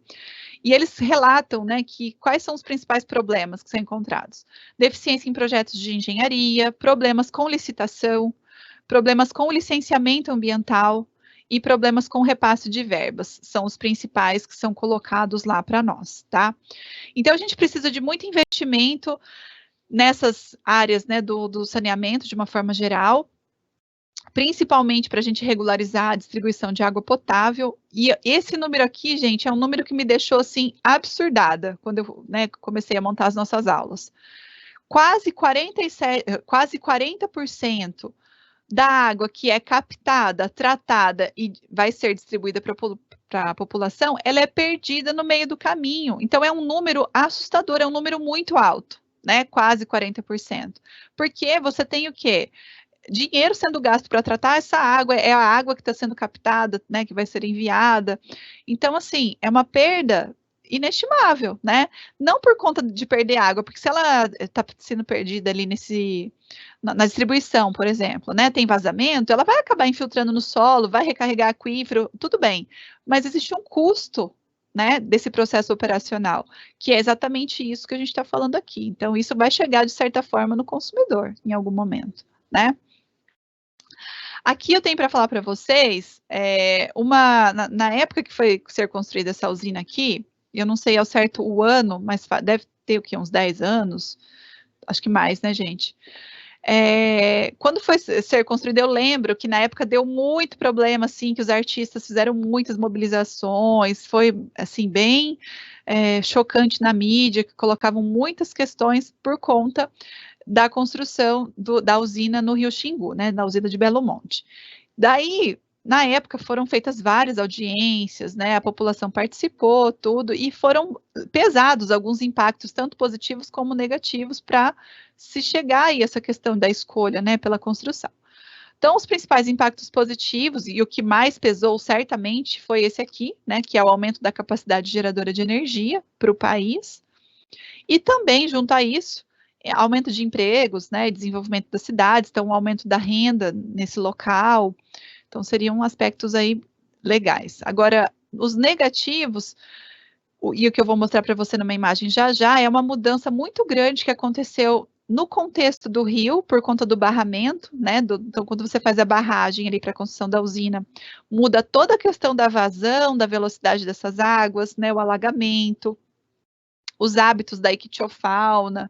Speaker 1: E eles relatam, né, que quais são os principais problemas que são encontrados. Deficiência em projetos de engenharia, problemas com licitação, problemas com licenciamento ambiental, e problemas com repasse de verbas, são os principais que são colocados lá para nós, tá? Então, a gente precisa de muito investimento nessas áreas, né, do saneamento, de uma forma geral, principalmente para a gente regularizar a distribuição de água potável, e esse número aqui, gente, é um número que me deixou, assim, absurdada, quando eu, né, comecei a montar as nossas aulas. Quase 40% da água que é captada, tratada e vai ser distribuída para a população, ela é perdida no meio do caminho. Então, é um número assustador, é um número muito alto, né? Quase 40%. Porque você tem o quê? Dinheiro sendo gasto para tratar essa água, é a água que está sendo captada, né? Que vai ser enviada. Então, assim, é uma perda inestimável, né? Não por conta de perder água, porque se ela está sendo perdida ali na distribuição, por exemplo, né? Tem vazamento, ela vai acabar infiltrando no solo, vai recarregar aquífero, tudo bem. Mas existe um custo, né, desse processo operacional, que é exatamente isso que a gente está falando aqui. Então, isso vai chegar, de certa forma, no consumidor, em algum momento, né? Aqui eu tenho para falar para vocês, na época que foi ser construída essa usina aqui, eu não sei ao certo o ano, mas deve ter o quê? Uns 10 anos? Acho que mais, né, gente? Quando foi ser construído, eu lembro que na época deu muito problema, assim, que os artistas fizeram muitas mobilizações, foi, assim, bem chocante na mídia, que colocavam muitas questões por conta da construção da usina no Rio Xingu, né, da usina de Belo Monte. Daí, na época, foram feitas várias audiências, né, a população participou, tudo, e foram pesados alguns impactos, tanto positivos como negativos, para se chegar aí essa questão da escolha, né, pela construção. Então, os principais impactos positivos, e o que mais pesou certamente, foi esse aqui, né, que é o aumento da capacidade geradora de energia para o país, e também, junto a isso, aumento de empregos, né, desenvolvimento das cidades, então, um aumento da renda nesse local, então, seriam aspectos aí legais. Agora, os negativos, e o que eu vou mostrar para você numa imagem já já, é uma mudança muito grande que aconteceu no contexto do rio, por conta do barramento, né? Então, quando você faz a barragem ali para a construção da usina, muda toda a questão da vazão, da velocidade dessas águas, né? O alagamento, os hábitos da ictiofauna,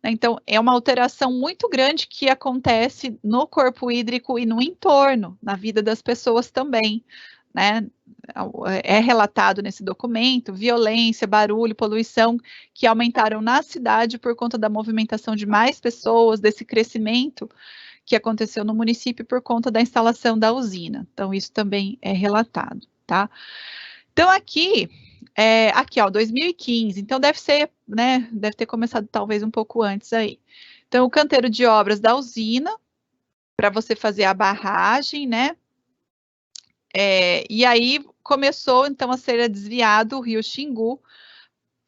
Speaker 1: né? Então, é uma alteração muito grande que acontece no corpo hídrico e no entorno, na vida das pessoas também, né? É relatado nesse documento, violência, barulho, poluição, que aumentaram na cidade por conta da movimentação de mais pessoas, desse crescimento que aconteceu no município por conta da instalação da usina. Então, isso também é relatado, tá? Então, aqui, ó, 2015, então deve ser, né, deve ter começado talvez um pouco antes aí. Então, o canteiro de obras da usina, para você fazer a barragem, né, e aí começou, então, a ser desviado o rio Xingu,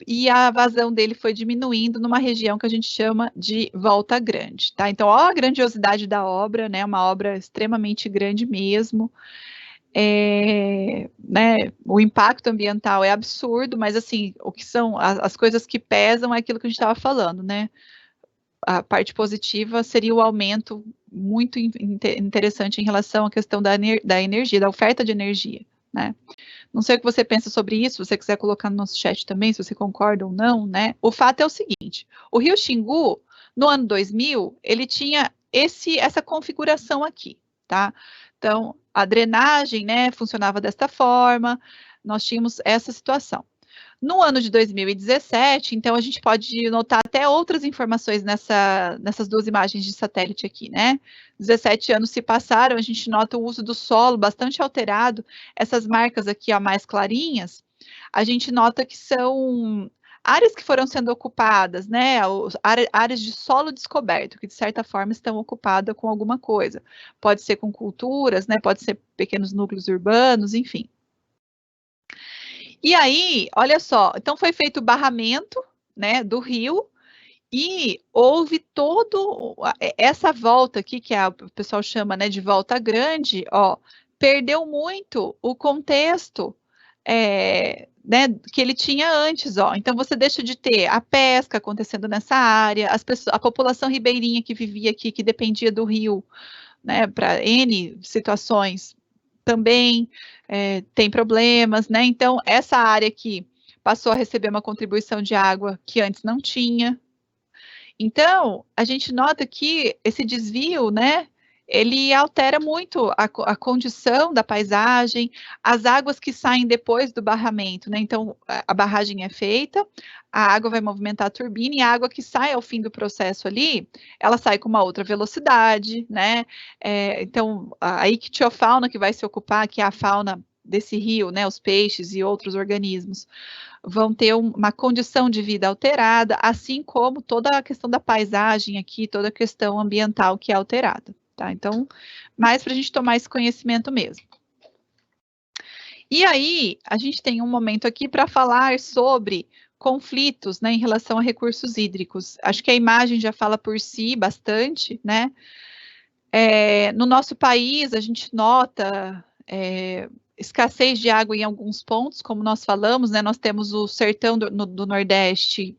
Speaker 1: e a vazão dele foi diminuindo numa região que a gente chama de Volta Grande, tá? Então, ó a grandiosidade da obra, né, uma obra extremamente grande mesmo, né, o impacto ambiental é absurdo, mas assim, o que são as coisas que pesam é aquilo que a gente estava falando, né? A parte positiva seria o aumento muito interessante em relação à questão da energia, da oferta de energia, né? Não sei o que você pensa sobre isso, se você quiser colocar no nosso chat também, se você concorda ou não, né? O fato é o seguinte, o rio Xingu, no ano 2000, ele tinha essa configuração aqui, tá? Então, a drenagem, né, funcionava desta forma, nós tínhamos essa situação. No ano de 2017, então, a gente pode notar até outras informações nessas duas imagens de satélite aqui, né? 17 anos se passaram, a gente nota o uso do solo bastante alterado, essas marcas aqui, ó, mais clarinhas, a gente nota que são áreas que foram sendo ocupadas, né, áreas de solo descoberto, que de certa forma estão ocupadas com alguma coisa. Pode ser com culturas, né, pode ser pequenos núcleos urbanos, enfim. E aí, olha só, então foi feito o barramento, né, do rio, e houve todo essa volta aqui, que o pessoal chama, né, de volta grande, ó, perdeu muito o contexto, né, que ele tinha antes, ó. Então você deixa de ter a pesca acontecendo nessa área, a população ribeirinha que vivia aqui, que dependia do rio, né, para N situações, também tem problemas, né? Então, essa área aqui passou a receber uma contribuição de água que antes não tinha. Então, a gente nota que esse desvio, né, ele altera muito a condição da paisagem, as águas que saem depois do barramento, né? Então, a barragem é feita, a água vai movimentar a turbina e a água que sai ao fim do processo ali, ela sai com uma outra velocidade, né? Então, a ictiofauna que vai se ocupar, que é a fauna desse rio, né? Os peixes e outros organismos, vão ter uma condição de vida alterada, assim como toda a questão da paisagem aqui, toda a questão ambiental que é alterada, tá? Então, mais para a gente tomar esse conhecimento mesmo. E aí, a gente tem um momento aqui para falar sobre conflitos, né, em relação a recursos hídricos. Acho que a imagem já fala por si bastante, né? No nosso país, a gente nota escassez de água em alguns pontos, como nós falamos, né? Nós temos o sertão do Nordeste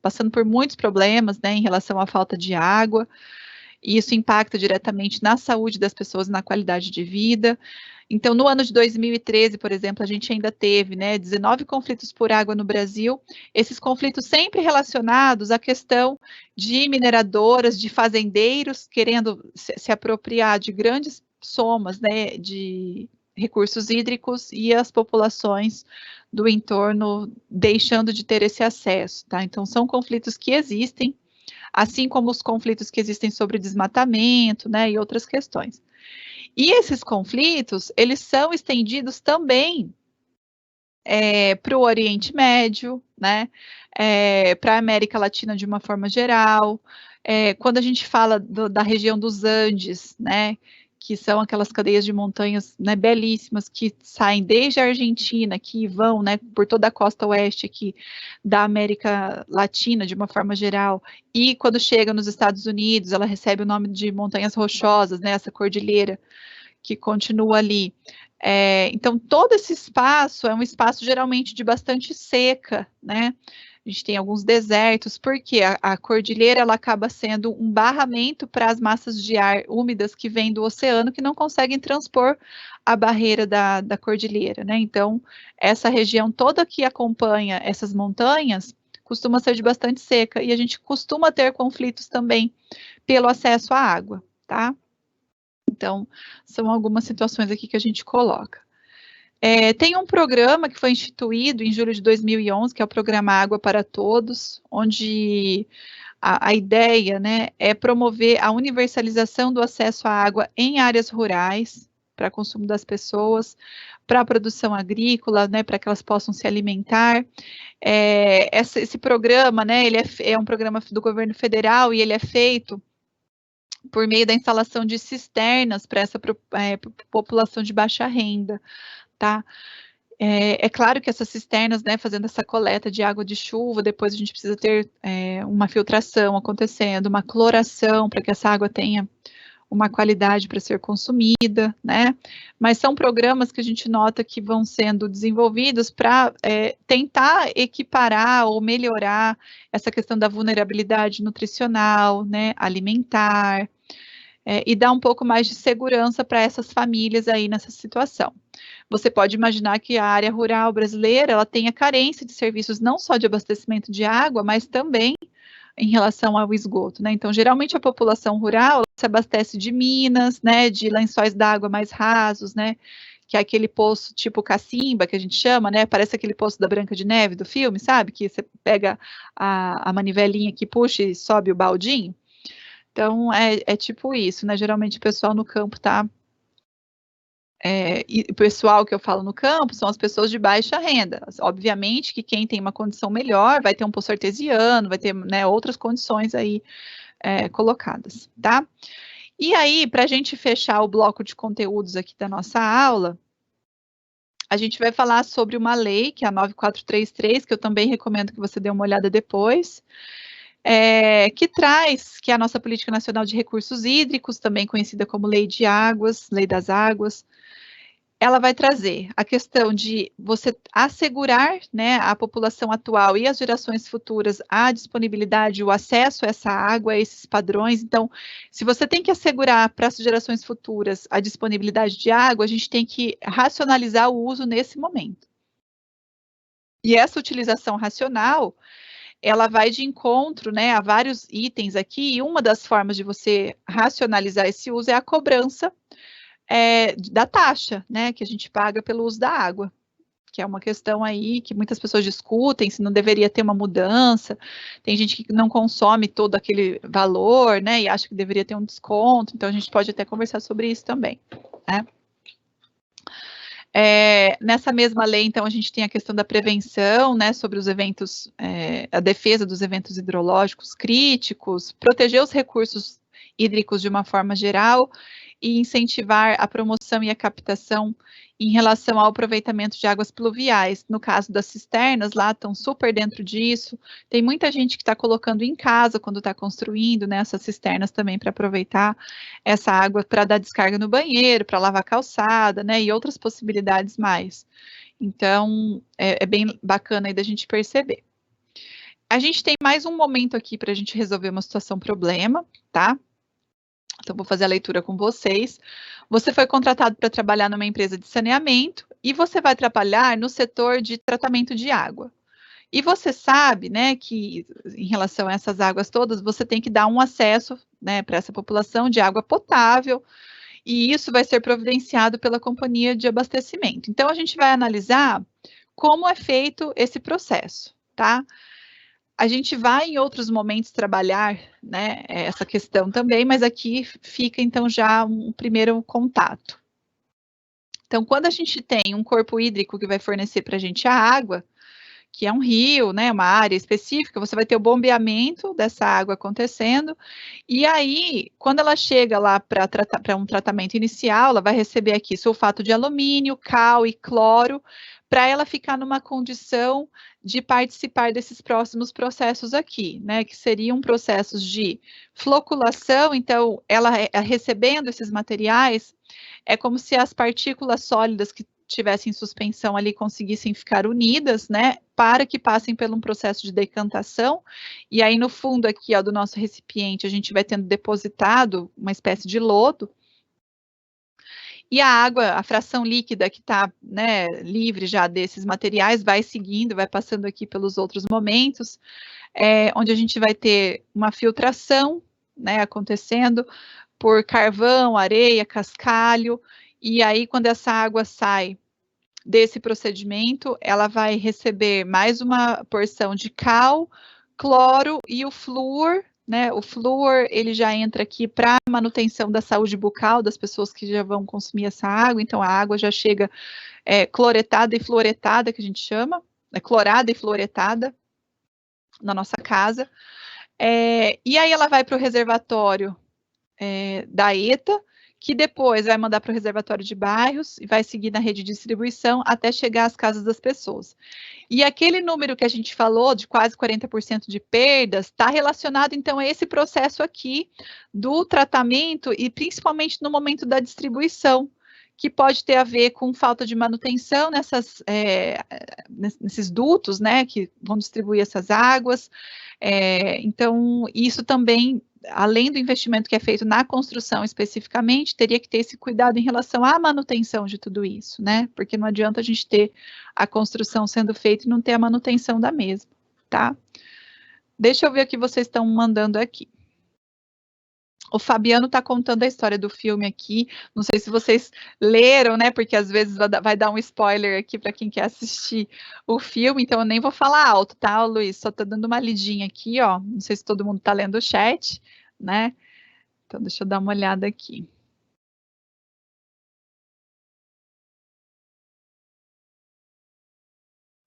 Speaker 1: passando por muitos problemas, né, em relação à falta de água. e isso impacta diretamente na saúde das pessoas e na qualidade de vida. Então, no ano de 2013, por exemplo, a gente ainda teve, né, 19 conflitos por água no Brasil, esses conflitos sempre relacionados à questão de mineradoras, de fazendeiros querendo se apropriar de grandes somas, né, de recursos hídricos e as populações do entorno deixando de ter esse acesso, tá? Então, são conflitos que existem, assim como os conflitos que existem sobre desmatamento, né, e outras questões. E esses conflitos, eles são estendidos também para o Oriente Médio, né, para a América Latina de uma forma geral. Quando a gente fala da região dos Andes, né, que são aquelas cadeias de montanhas, né, belíssimas, que saem desde a Argentina, que vão, né, por toda a costa oeste aqui da América Latina, de uma forma geral, e quando chega nos Estados Unidos, ela recebe o nome de Montanhas Rochosas, né, essa cordilheira que continua ali. Então, todo esse espaço é um espaço geralmente de bastante seca, né? A gente tem alguns desertos, porque a cordilheira ela acaba sendo um barramento para as massas de ar úmidas que vêm do oceano, que não conseguem transpor a barreira da cordilheira, né? Então, essa região toda que acompanha essas montanhas costuma ser de bastante seca, e a gente costuma ter conflitos também pelo acesso à água, tá? Então, são algumas situações aqui que a gente coloca. Tem um programa que foi instituído em julho de 2011, que é o Programa Água para Todos, onde a ideia, né, é promover a universalização do acesso à água em áreas rurais, para consumo das pessoas, para a produção agrícola, né, para que elas possam se alimentar. Esse programa, né, ele é um programa do governo federal e ele é feito por meio da instalação de cisternas para essa população de baixa renda, tá? É claro que essas cisternas, né, fazendo essa coleta de água de chuva, depois a gente precisa ter uma filtração acontecendo, uma cloração para que essa água tenha uma qualidade para ser consumida, né? Mas são programas que a gente nota que vão sendo desenvolvidos para tentar equiparar ou melhorar essa questão da vulnerabilidade nutricional, né, alimentar, e dar um pouco mais de segurança para essas famílias aí nessa situação. Você pode imaginar que a área rural brasileira, ela tenha carência de serviços não só de abastecimento de água, mas também em relação ao esgoto, né? Então, geralmente a população rural se abastece de minas, né, de lençóis d'água mais rasos, né, que é aquele poço tipo cacimba, que a gente chama, né, parece aquele poço da Branca de Neve do filme, sabe? Que você pega a manivelinha que puxa e sobe o baldinho. Então, é tipo isso, né? Geralmente o pessoal no campo tá. E o pessoal que eu falo no campo são as pessoas de baixa renda. Obviamente que quem tem uma condição melhor vai ter um poço artesiano, vai ter, né, outras condições aí colocadas, tá? E aí, para a gente fechar o bloco de conteúdos aqui da nossa aula, a gente vai falar sobre uma lei, que é a 9433, que eu também recomendo que você dê uma olhada depois, que traz, que é a nossa Política Nacional de Recursos Hídricos, também conhecida como Lei de Águas, Lei das Águas. Ela vai trazer a questão de você assegurar, né, a população atual e as gerações futuras a disponibilidade, o acesso a essa água, a esses padrões. Então, se você tem que assegurar para as gerações futuras a disponibilidade de água, a gente tem que racionalizar o uso nesse momento. E essa utilização racional, ela vai de encontro, né, a vários itens aqui, e uma das formas de você racionalizar esse uso é a cobrança da taxa, né, que a gente paga pelo uso da água, que é uma questão aí que muitas pessoas discutem, se não deveria ter uma mudança. Tem gente que não consome todo aquele valor, né, e acha que deveria ter um desconto, então a gente pode até conversar sobre isso também, né. Nessa mesma lei, então, a gente tem a questão da prevenção, né, sobre os eventos, a defesa dos eventos hidrológicos críticos, proteger os recursos hídricos de uma forma geral e incentivar a promoção e a captação em relação ao aproveitamento de águas pluviais. No caso das cisternas, lá estão super dentro disso. Tem muita gente que está colocando em casa quando está construindo, né, essas cisternas também para aproveitar essa água para dar descarga no banheiro, para lavar calçada, né, e outras possibilidades mais. Então, é bem bacana aí da gente perceber. A gente tem mais um momento aqui para a gente resolver uma situação problema, tá? Então, vou fazer a leitura com vocês. Você foi contratado para trabalhar numa empresa de saneamento e você vai trabalhar no setor de tratamento de água. E você sabe, né, que em relação a essas águas todas, você tem que dar um acesso, né, para essa população de água potável, e isso vai ser providenciado pela companhia de abastecimento. Então, a gente vai analisar como é feito esse processo, tá? A gente vai em outros momentos trabalhar, né, essa questão também, mas aqui fica então já um primeiro contato. Então, quando a gente tem um corpo hídrico que vai fornecer para a gente a água, que é um rio, né, uma área específica, você vai ter o bombeamento dessa água acontecendo, e aí, quando ela chega lá para um tratamento inicial, ela vai receber aqui sulfato de alumínio, cal e cloro, para ela ficar numa condição de participar desses próximos processos aqui, né, que seriam processos de floculação, então, ela recebendo esses materiais, é como se as partículas sólidas que tivessem suspensão ali conseguissem ficar unidas, né, para que passem por um processo de decantação, e aí no fundo aqui, ó, do nosso recipiente, a gente vai tendo depositado uma espécie de lodo, e a água, a fração líquida que está, né, livre já desses materiais, vai seguindo, vai passando aqui pelos outros momentos, onde a gente vai ter uma filtração, né, acontecendo por carvão, areia, cascalho, e aí quando essa água sai desse procedimento, ela vai receber mais uma porção de cal, cloro e o flúor, né? O flúor, ele já entra aqui para manutenção da saúde bucal das pessoas que já vão consumir essa água, então a água já chega cloretada e fluoretada, que a gente chama, clorada e fluoretada na nossa casa. E aí ela vai para o reservatório da ETA, que depois vai mandar para o reservatório de bairros e vai seguir na rede de distribuição até chegar às casas das pessoas. E aquele número que a gente falou, de quase 40% de perdas, está relacionado, então, a esse processo aqui do tratamento e principalmente no momento da distribuição, que pode ter a ver com falta de manutenção nesses dutos, né, que vão distribuir essas águas. Então, isso também, além do investimento que é feito na construção especificamente, teria que ter esse cuidado em relação à manutenção de tudo isso, né? Porque não adianta a gente ter a construção sendo feita e não ter a manutenção da mesma, tá? Deixa eu ver o que vocês estão mandando aqui. O Fabiano está contando a história do filme aqui. Não sei se vocês leram, né? Porque às vezes vai dar um spoiler aqui para quem quer assistir o filme, então eu nem vou falar alto, tá, Luiz? Só estou dando uma lidinha aqui, ó. Não sei se todo mundo está lendo o chat, né? Então deixa eu dar uma olhada aqui.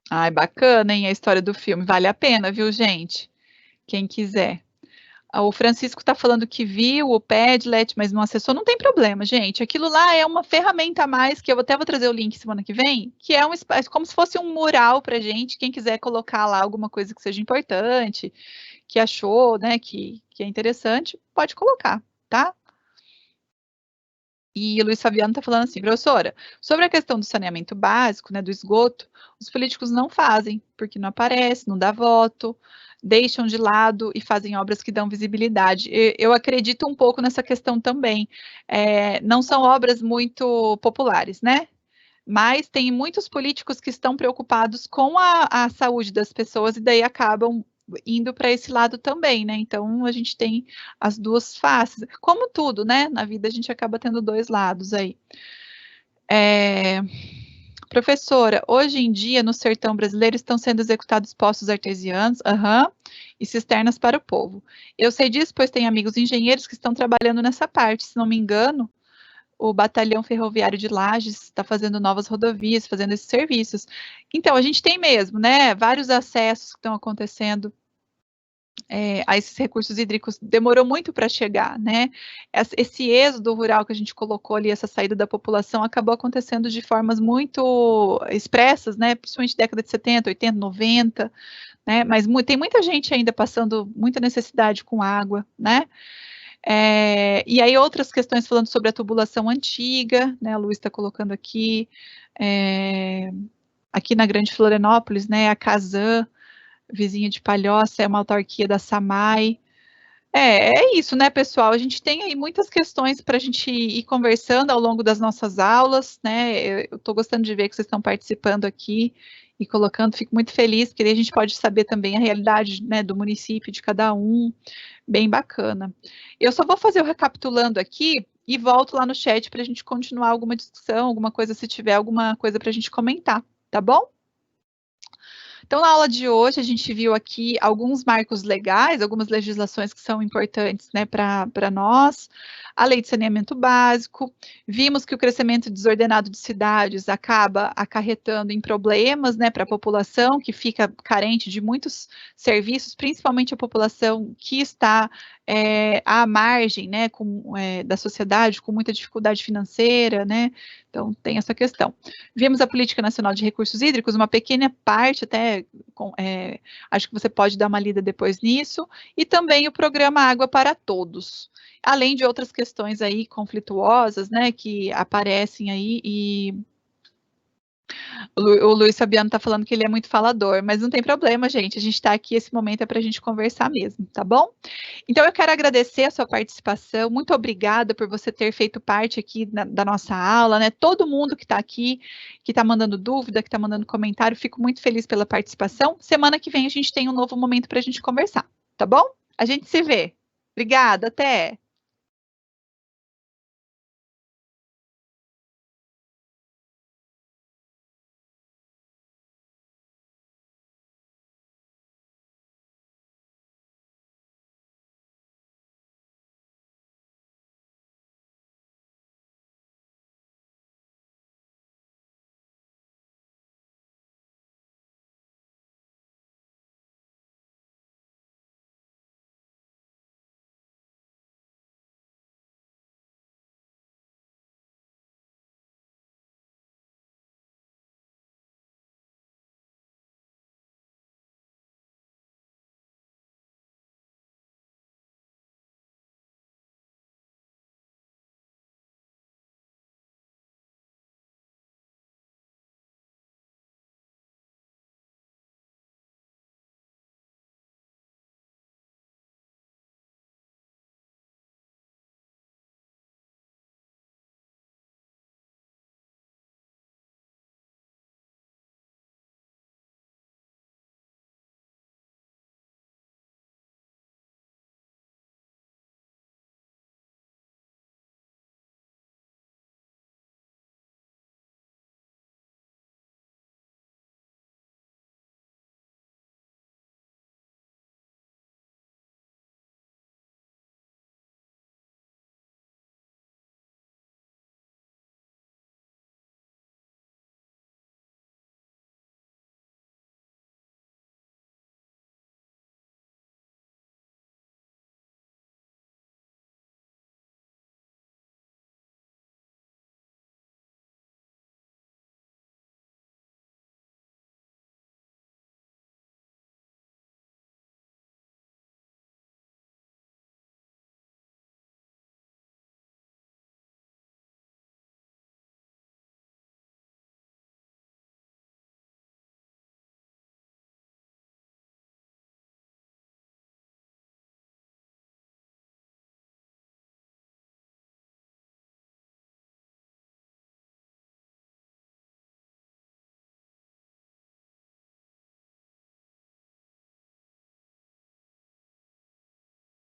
Speaker 1: Ai, bacana, hein? A história do filme. Vale a pena, viu, gente? Quem quiser. O Francisco está falando que viu o Padlet, mas não acessou, não tem problema, gente. Aquilo lá é uma ferramenta a mais, que eu até vou trazer o link semana que vem, que é um espaço, como se fosse um mural para gente, quem quiser colocar lá alguma coisa que seja importante, que achou, né, que é interessante, pode colocar, tá? E o Luiz Fabiano está falando assim, professora, sobre a questão do saneamento básico, né, do esgoto, os políticos não fazem, porque não aparece, não dá voto, deixam de lado e fazem obras que dão visibilidade. Eu acredito um pouco nessa questão também. Não são obras muito populares, né? Mas tem muitos políticos que estão preocupados com a saúde das pessoas e daí acabam indo para esse lado também, né? Então a gente tem as duas faces. Como tudo, né? Na vida a gente acaba tendo dois lados aí. Professora, hoje em dia no sertão brasileiro estão sendo executados poços artesianos, e cisternas para o povo. Eu sei disso, pois tenho amigos engenheiros que estão trabalhando nessa parte. Se não me engano, o Batalhão Ferroviário de Lages está fazendo novas rodovias, fazendo esses serviços. Então, a gente tem mesmo, né, vários acessos que estão acontecendo a esses recursos hídricos. Demorou muito para chegar, né? Esse êxodo rural que a gente colocou ali, essa saída da população, acabou acontecendo de formas muito expressas, né? Principalmente década de 70, 80, 90, né? Mas tem muita gente ainda passando muita necessidade com água, né? E aí outras questões falando sobre a tubulação antiga, né, a Luiz está colocando aqui, aqui na Grande Florianópolis, né, a Casan, vizinha de Palhoça, é uma autarquia da SAMAI, É isso, né, pessoal? A gente tem aí muitas questões para a gente ir conversando ao longo das nossas aulas, né? Eu estou gostando de ver que vocês estão participando aqui e colocando, fico muito feliz, porque aí a gente pode saber também a realidade, né, do município, de cada um, bem bacana. Eu só vou fazer o recapitulando aqui e volto lá no chat para a gente continuar alguma discussão, alguma coisa, se tiver alguma coisa para a gente comentar, tá bom? Então, na aula de hoje, a gente viu aqui alguns marcos legais, algumas legislações que são importantes, né, para nós, a Lei de Saneamento Básico, vimos que o crescimento desordenado de cidades acaba acarretando em problemas, né, para a população, que fica carente de muitos serviços, principalmente a população que está à margem, né, da sociedade, com muita dificuldade financeira, né, então tem essa questão. Vimos a Política Nacional de Recursos Hídricos, uma pequena parte até, acho que você pode dar uma lida depois nisso, e também o Programa Água para Todos, além de outras questões aí conflituosas, né, que aparecem aí e o Luiz Fabiano está falando que ele é muito falador, mas não tem problema, gente. A gente está aqui, esse momento é para a gente conversar mesmo, tá bom? Então, eu quero agradecer a sua participação. Muito obrigada por você ter feito parte aqui da nossa aula, né? Todo mundo que está aqui, que está mandando dúvida, que está mandando comentário, fico muito feliz pela participação. Semana que vem a gente tem um novo momento para a gente conversar, tá bom? A gente se vê. Obrigada, até!